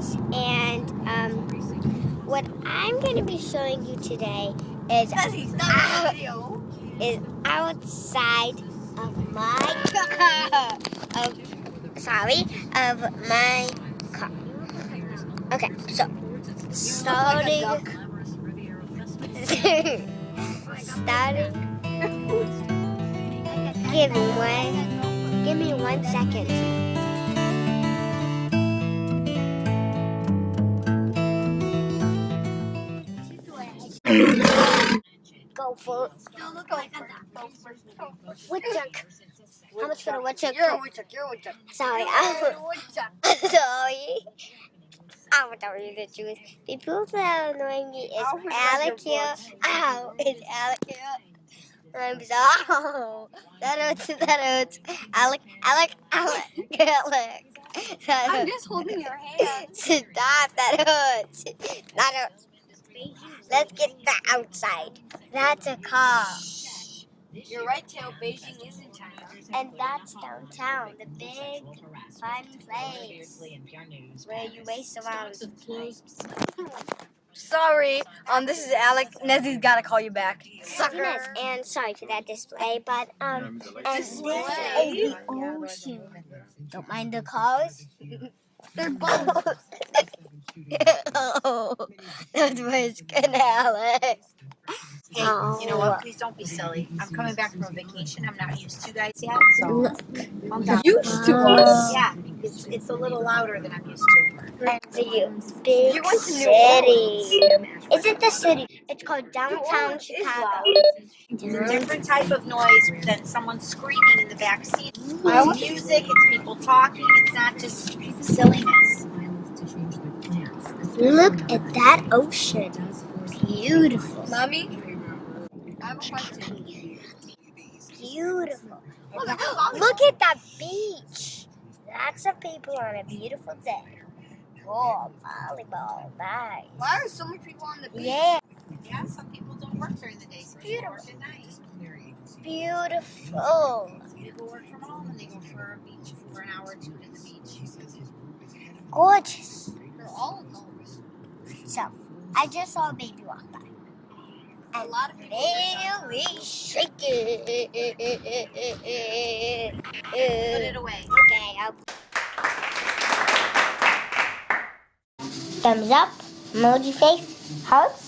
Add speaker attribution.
Speaker 1: guys, and what I'm going to be showing you today is outside of my car. Of my car. Okay, so starting. Give me 1 second. Go for it. Woodchuck. How much for a woodchuck?
Speaker 2: You're a woodchuck.
Speaker 1: Sorry. Sorry. I will tell you the truth. People that are annoying me is Alec here. Ow, is Alec here? I'm sorry. Oh, that hurts. Alec.
Speaker 2: I'm just holding your hand.
Speaker 1: Stop, that hurts. Let's get the outside. That's a car.
Speaker 2: You're right, Tail. Beijing is in China.
Speaker 1: And that's downtown, the big fun place where you race around.
Speaker 2: Sorry. This is Alec. Nezzy's got to call you back. Sucker.
Speaker 1: And sorry for that display, but and this is the ocean. Don't mind the cars.
Speaker 2: They're both.
Speaker 1: Oh, that was good, Alec.
Speaker 3: Hey, you know what? Please don't be silly. I'm coming back from a vacation. I'm not used to you guys yet, so calm down.
Speaker 2: Used to us?
Speaker 3: Yeah, it's a little louder than I'm used to.
Speaker 1: And the big city. Is it the city? It's called downtown Chicago.
Speaker 3: It's a different type of noise than someone screaming in the back seat. It's music, it's people talking, it's not just silliness.
Speaker 1: Look at that ocean. Beautiful.
Speaker 2: Mommy? I have a question.
Speaker 1: Beautiful. Look at that beach. Lots of people on a beautiful day. Oh, volleyball. Nice.
Speaker 2: Why are so many people on the beach?
Speaker 1: Yeah.
Speaker 3: Yeah, some people don't work during the day, so they work at night.
Speaker 1: Beautiful.
Speaker 3: People work from home and they go for a beach for an hour or two to the beach.
Speaker 1: Gorgeous.
Speaker 2: They're all adults.
Speaker 1: So, I just saw a baby walk by.
Speaker 2: A lot of people.
Speaker 1: Very shaky.
Speaker 3: Put it away.
Speaker 1: Okay, thumbs up, emoji face, hearts.